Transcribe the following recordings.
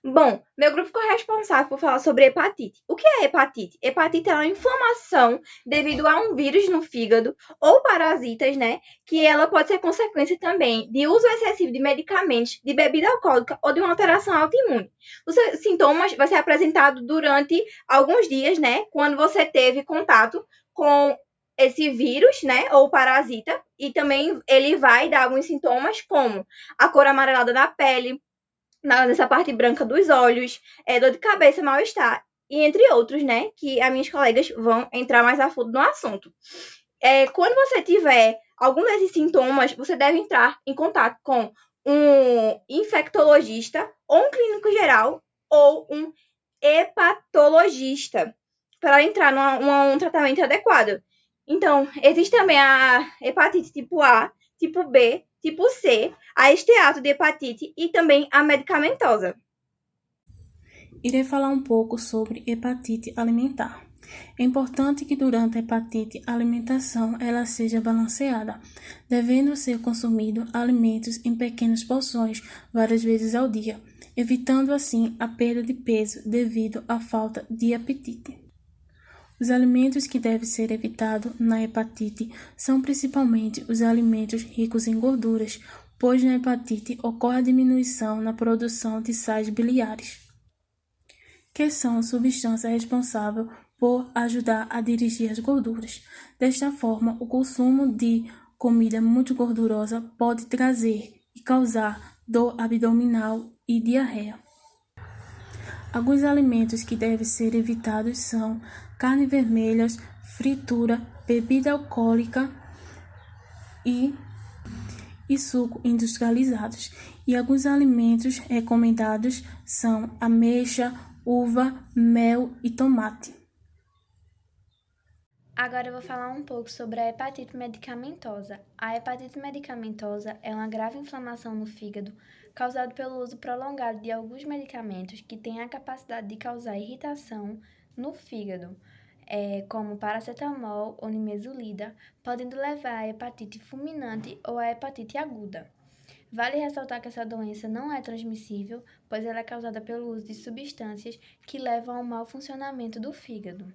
Bom, meu grupo ficou responsável por falar sobre hepatite. O que é hepatite? Hepatite é uma inflamação devido a um vírus no fígado ou parasitas, né? Que ela pode ser consequência também de uso excessivo de medicamentos, de bebida alcoólica ou de uma alteração autoimune. Os sintomas vai ser apresentado durante alguns dias, né? Quando você teve contato com esse vírus, né, ou parasita, e também ele vai dar alguns sintomas como a cor amarelada da pele, nessa parte branca dos olhos, dor de cabeça, mal-estar, e entre outros, né, que as minhas colegas vão entrar mais a fundo no assunto. Quando você tiver algum desses sintomas, você deve entrar em contato com um infectologista, ou um clínico geral, ou um hepatologista, para entrar num tratamento adequado. Então, existe também a hepatite tipo A, tipo B, tipo C, a esteato de hepatite e também a medicamentosa. Irei falar um pouco sobre hepatite alimentar. É importante que durante a hepatite a alimentação ela seja balanceada, devendo ser consumido alimentos em pequenas porções várias vezes ao dia, evitando assim a perda de peso devido à falta de apetite. Os alimentos que devem ser evitados na hepatite são principalmente os alimentos ricos em gorduras, pois na hepatite ocorre a diminuição na produção de sais biliares, que são substâncias responsáveis por ajudar a dirigir as gorduras. Desta forma, o consumo de comida muito gordurosa pode trazer e causar dor abdominal e diarreia. Alguns alimentos que devem ser evitados são carne vermelhas, fritura, bebida alcoólica e, suco industrializados. E alguns alimentos recomendados são ameixa, uva, mel e tomate. Agora eu vou falar um pouco sobre a hepatite medicamentosa. A hepatite medicamentosa é uma grave inflamação no fígado causada pelo uso prolongado de alguns medicamentos que têm a capacidade de causar irritação no fígado, como paracetamol ou nimesulida, podendo levar à hepatite fulminante ou à hepatite aguda. Vale ressaltar que essa doença não é transmissível, pois ela é causada pelo uso de substâncias que levam ao mau funcionamento do fígado.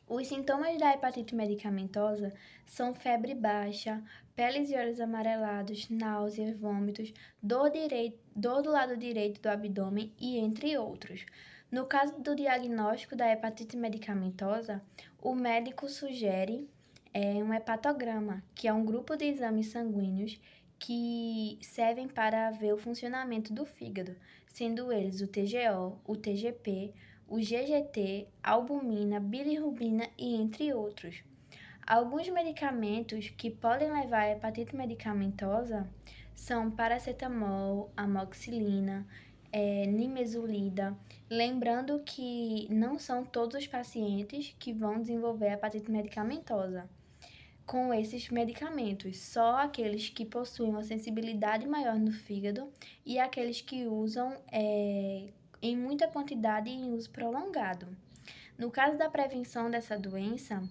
Os sintomas da hepatite medicamentosa são febre baixa, peles e olhos amarelados, náuseas, vômitos, dor do lado direito do abdômen e entre outros. No caso do diagnóstico da hepatite medicamentosa, o médico sugere um hepatograma, que é um grupo de exames sanguíneos que servem para ver o funcionamento do fígado, sendo eles o TGO, o TGP, o GGT, albumina, bilirrubina e entre outros. Alguns medicamentos que podem levar à hepatite medicamentosa são paracetamol, amoxicilina, nimesulida. Lembrando que não são todos os pacientes que vão desenvolver hepatite medicamentosa com esses medicamentos, só aqueles que possuem uma sensibilidade maior no fígado e aqueles que usam em muita quantidade e em uso prolongado. No caso da prevenção dessa doença,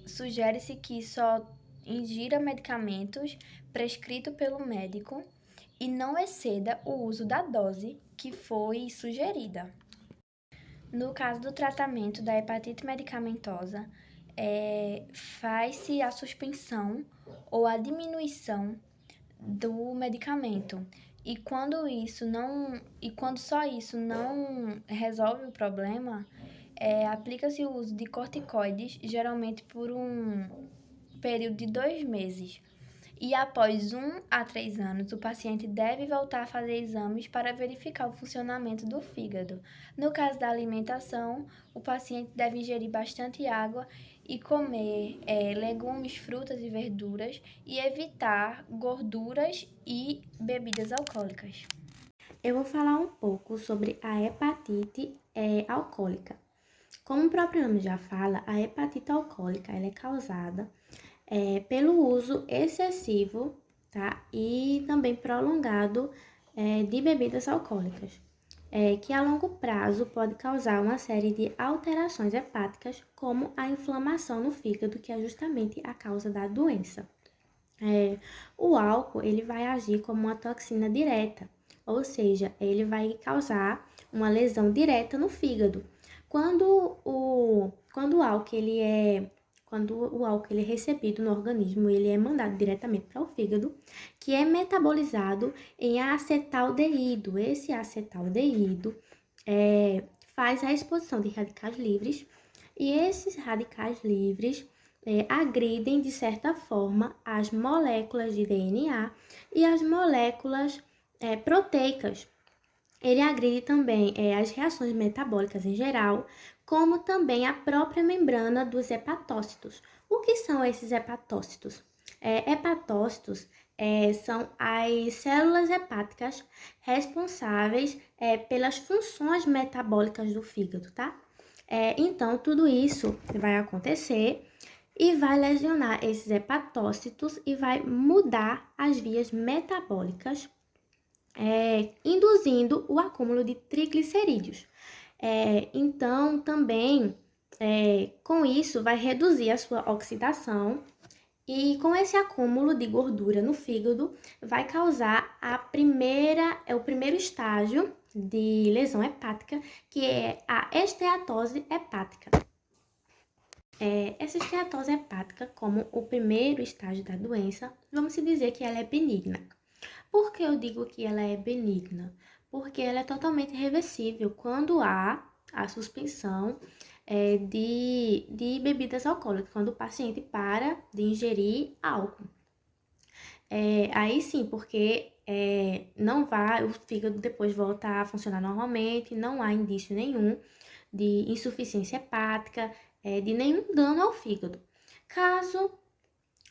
sugere-se que só ingira medicamentos prescritos pelo médico e não exceda o uso da dose que foi sugerida. No caso do tratamento da hepatite medicamentosa, faz-se a suspensão ou a diminuição do medicamento. Quando só isso não resolve o problema, aplica-se o uso de corticoides, geralmente por um período de 2 meses. E após 1 a 3 anos, o paciente deve voltar a fazer exames para verificar o funcionamento do fígado. No caso da alimentação, o paciente deve ingerir bastante água e comer legumes, frutas e verduras e evitar gorduras e bebidas alcoólicas. Eu vou falar um pouco sobre a hepatite alcoólica. Como o próprio nome já fala, a hepatite alcoólica ela é causada pelo uso excessivo, tá? E também prolongado de bebidas alcoólicas, que a longo prazo pode causar uma série de alterações hepáticas, como a inflamação no fígado, que é justamente a causa da doença. O álcool ele vai agir como uma toxina direta, ou seja, ele vai causar uma lesão direta no fígado. Quando o álcool ele é recebido no organismo, ele é mandado diretamente para o fígado, que é metabolizado em acetaldeído. Esse acetaldeído faz a exposição de radicais livres, e esses radicais livres agridem, de certa forma, as moléculas de DNA e as moléculas proteicas. Ele agride também as reações metabólicas em geral, como também a própria membrana dos hepatócitos. O que são esses hepatócitos? Hepatócitos são as células hepáticas responsáveis pelas funções metabólicas do fígado, tá? Então, tudo isso vai acontecer e vai lesionar esses hepatócitos e vai mudar as vias metabólicas, induzindo o acúmulo de triglicerídeos. Então, também, com isso, vai reduzir a sua oxidação, e com esse acúmulo de gordura no fígado, vai causar o primeiro estágio de lesão hepática, que é a esteatose hepática. Essa esteatose hepática, como o primeiro estágio da doença, vamos dizer que ela é benigna. Por que eu digo que ela é benigna? Porque ela é totalmente reversível quando há a suspensão de bebidas alcoólicas, quando o paciente para de ingerir álcool. Aí sim, porque não vai, o fígado depois volta a funcionar normalmente, não há indício nenhum de insuficiência hepática, de nenhum dano ao fígado. Caso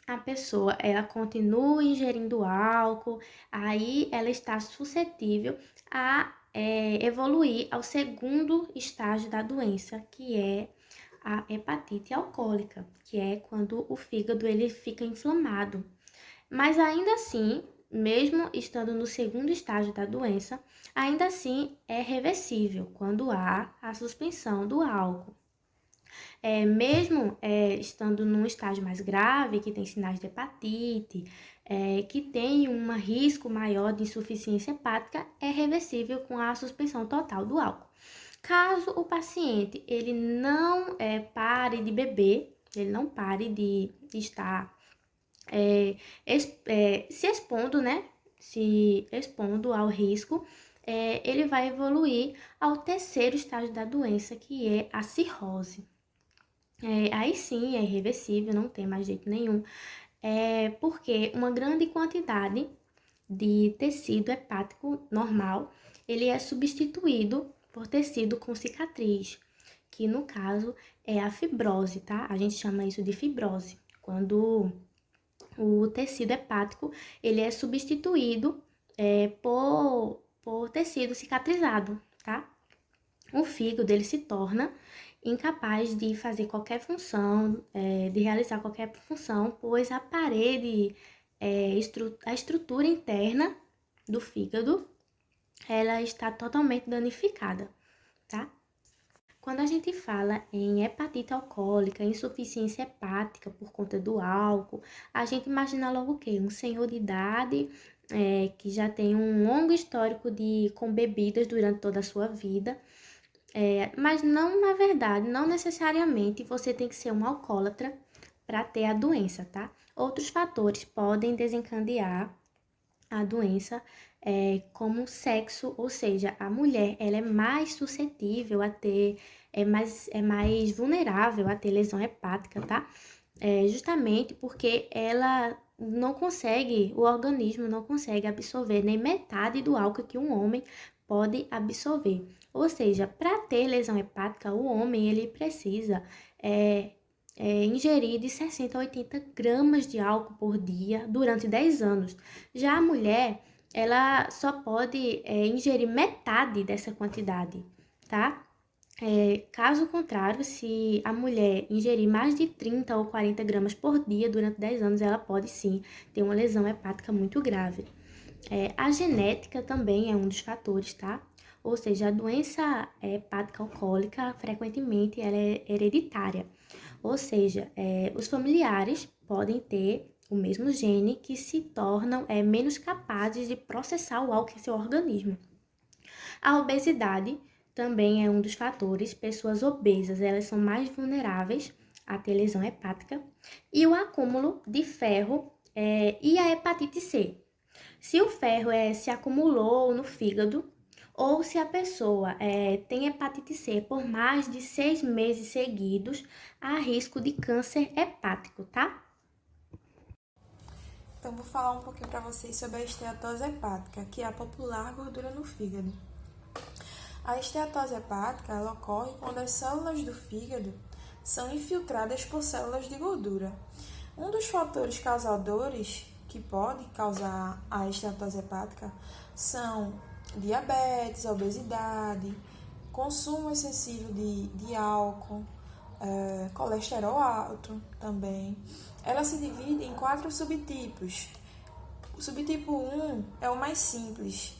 a pessoa ela continue ingerindo álcool, aí ela está suscetível a evoluir ao segundo estágio da doença, que é a hepatite alcoólica, que é quando o fígado ele fica inflamado. Mas ainda assim, mesmo estando no segundo estágio da doença, ainda assim é reversível quando há a suspensão do álcool. Mesmo estando num estágio mais grave, que tem sinais de hepatite, que tem um risco maior de insuficiência hepática, é reversível com a suspensão total do álcool. Caso o paciente ele não pare de beber, ele não pare de estar se expondo, né? Se expondo ao risco, ele vai evoluir ao terceiro estágio da doença, que é a cirrose. Aí sim é irreversível, não tem mais jeito nenhum, porque uma grande quantidade de tecido hepático normal, ele é substituído por tecido com cicatriz, que no caso é a fibrose, tá? A gente chama isso de fibrose, quando o tecido hepático ele é substituído por tecido cicatrizado, tá? O fígado ele se torna incapaz de fazer qualquer função, de realizar qualquer função, pois a parede, a estrutura interna do fígado, ela está totalmente danificada, tá? Quando a gente fala em hepatite alcoólica, insuficiência hepática por conta do álcool, a gente imagina logo o quê? Um senhor de idade que já tem um longo histórico com bebidas durante toda a sua vida, mas não, na verdade, não necessariamente você tem que ser um alcoólatra para ter a doença, tá? Outros fatores podem desencadear a doença, como o sexo, ou seja, a mulher ela é mais suscetível a ter, é mais vulnerável a ter lesão hepática, tá? Justamente porque ela não consegue, o organismo não consegue absorver nem metade do álcool que um homem pode absorver. Ou seja, para ter lesão hepática, o homem ele precisa ingerir de 60 a 80 gramas de álcool por dia durante 10 anos. Já a mulher, ela só pode ingerir metade dessa quantidade, tá? Caso contrário, se a mulher ingerir mais de 30 ou 40 gramas por dia durante 10 anos, ela pode sim ter uma lesão hepática muito grave. A genética também é um dos fatores, tá? Ou seja, a doença hepática alcoólica, frequentemente, ela é hereditária. Ou seja, os familiares podem ter o mesmo gene, que se tornam menos capazes de processar o álcool em seu organismo. A obesidade também é um dos fatores. Pessoas obesas, elas são mais vulneráveis a ter lesão hepática. E o acúmulo de ferro e a hepatite C. Se o ferro se acumulou no fígado, ou se a pessoa tem hepatite C por mais de 6 meses seguidos, há risco de câncer hepático, tá? Então, vou falar um pouquinho para vocês sobre a esteatose hepática, que é a popular gordura no fígado. A esteatose hepática ela ocorre quando as células do fígado são infiltradas por células de gordura. Um dos fatores causadores que pode causar a esteatose hepática são diabetes, obesidade, consumo excessivo de álcool, colesterol alto também. Ela se divide em 4 subtipos. O subtipo 1 é o mais simples,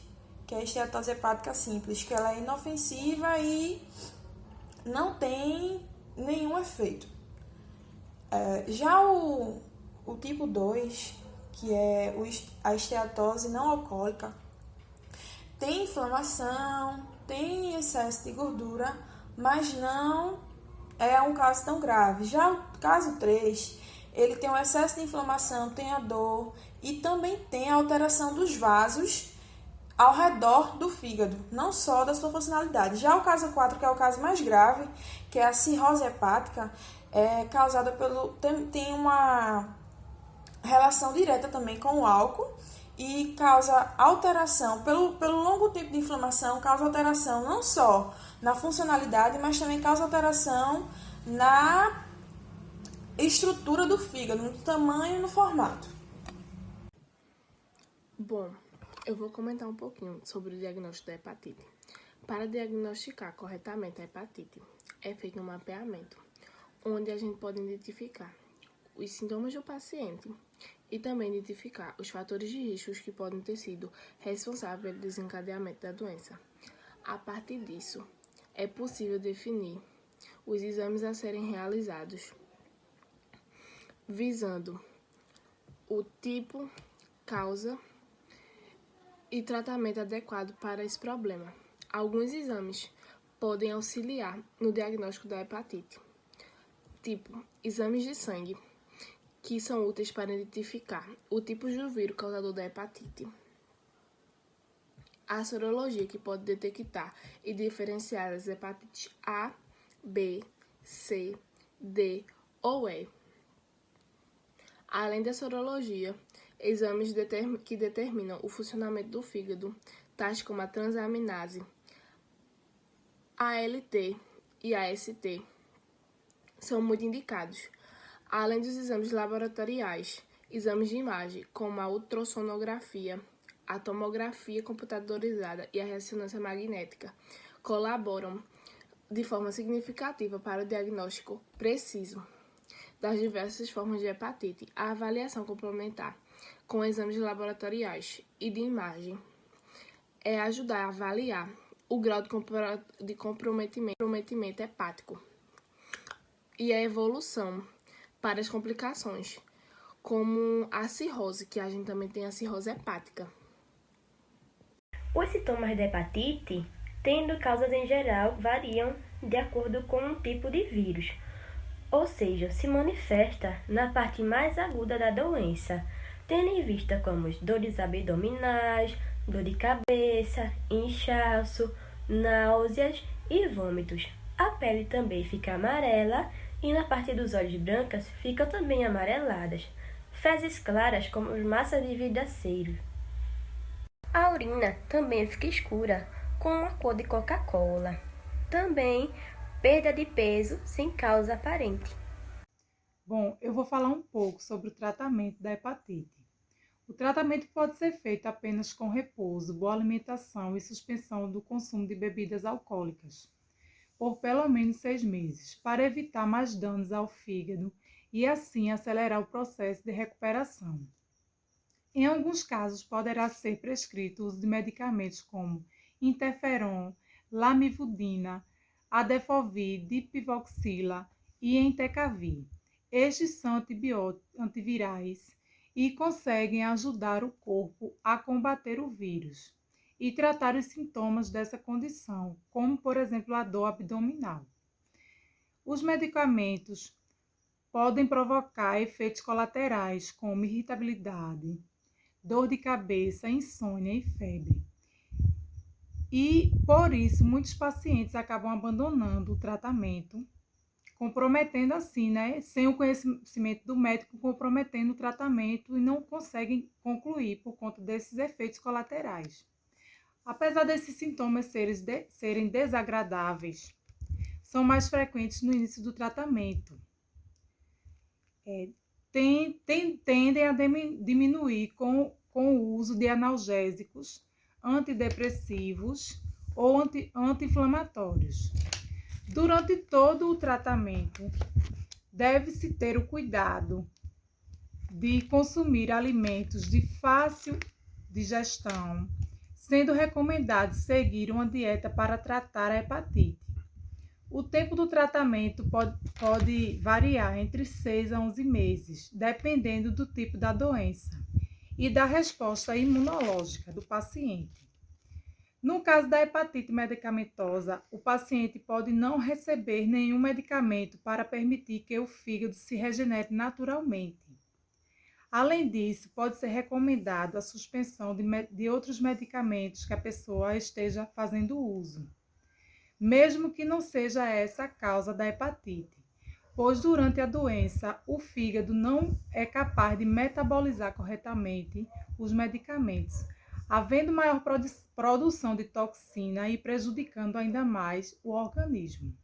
que é a esteatose hepática simples, que ela é inofensiva e não tem nenhum efeito. Já o tipo 2, que é a esteatose não alcoólica, tem inflamação, tem excesso de gordura, mas não é um caso tão grave. Já o caso 3, ele tem um excesso de inflamação, tem a dor e também tem a alteração dos vasos ao redor do fígado, não só da sua funcionalidade. Já o caso 4, que é o caso mais grave, que é a cirrose hepática, é causada tem uma relação direta também com o álcool e causa alteração, pelo longo tempo de inflamação, causa alteração não só na funcionalidade, mas também causa alteração na estrutura do fígado, no tamanho e no formato. Bom, eu vou comentar um pouquinho sobre o diagnóstico da hepatite. Para diagnosticar corretamente a hepatite, é feito um mapeamento, onde a gente pode identificar os sintomas do paciente e também identificar os fatores de risco que podem ter sido responsáveis pelo desencadeamento da doença. A partir disso, é possível definir os exames a serem realizados, visando o tipo, causa e tratamento adequado para esse problema. Alguns exames podem auxiliar no diagnóstico da hepatite, tipo exames de sangue, que são úteis para identificar o tipo do vírus causador da hepatite. A sorologia, que pode detectar e diferenciar as hepatites A, B, C, D ou E. Além da sorologia, exames que determinam o funcionamento do fígado, tais como a transaminase, ALT e AST, são muito indicados. Além dos exames laboratoriais, exames de imagem, como a ultrassonografia, a tomografia computadorizada e a ressonância magnética, colaboram de forma significativa para o diagnóstico preciso das diversas formas de hepatite. A avaliação complementar com exames laboratoriais e de imagem é ajudar a avaliar o grau de comprometimento hepático e a evolução para as complicações, como a cirrose, que a gente também tem a cirrose hepática. Os sintomas da hepatite, tendo causas em geral, variam de acordo com o tipo de vírus, ou seja, se manifesta na parte mais aguda da doença, tendo em vista como dores abdominais, dor de cabeça, inchaço, náuseas e vômitos. A pele também fica amarela e na parte dos olhos brancas ficam também amareladas, fezes claras como massas de vidraceiro. A urina também fica escura, com uma cor de Coca-Cola. Também perda de peso sem causa aparente. Bom, eu vou falar um pouco sobre o tratamento da hepatite. O tratamento pode ser feito apenas com repouso, boa alimentação e suspensão do consumo de bebidas alcoólicas por pelo menos 6 meses, para evitar mais danos ao fígado e assim acelerar o processo de recuperação. Em alguns casos, poderá ser prescrito o uso de medicamentos como interferon, lamivudina, adefovir, dipivoxila e entecavir. Estes são antivirais e conseguem ajudar o corpo a combater o vírus e tratar os sintomas dessa condição, como, por exemplo, a dor abdominal. Os medicamentos podem provocar efeitos colaterais, como irritabilidade, dor de cabeça, insônia e febre. E, por isso, muitos pacientes acabam abandonando o tratamento, comprometendo assim, sem o conhecimento do médico, comprometendo o tratamento e não conseguem concluir por conta desses efeitos colaterais. Apesar desses sintomas serem desagradáveis, são mais frequentes no início do tratamento. Tendem a diminuir com o uso de analgésicos, antidepressivos ou anti-inflamatórios. Durante todo o tratamento, deve-se ter o cuidado de consumir alimentos de fácil digestão, sendo recomendado seguir uma dieta para tratar a hepatite. O tempo do tratamento pode variar entre 6 a 11 meses, dependendo do tipo da doença e da resposta imunológica do paciente. No caso da hepatite medicamentosa, o paciente pode não receber nenhum medicamento para permitir que o fígado se regenere naturalmente. Além disso, pode ser recomendado a suspensão de outros medicamentos que a pessoa esteja fazendo uso, mesmo que não seja essa a causa da hepatite, pois durante a doença o fígado não é capaz de metabolizar corretamente os medicamentos, havendo maior produção de toxina e prejudicando ainda mais o organismo.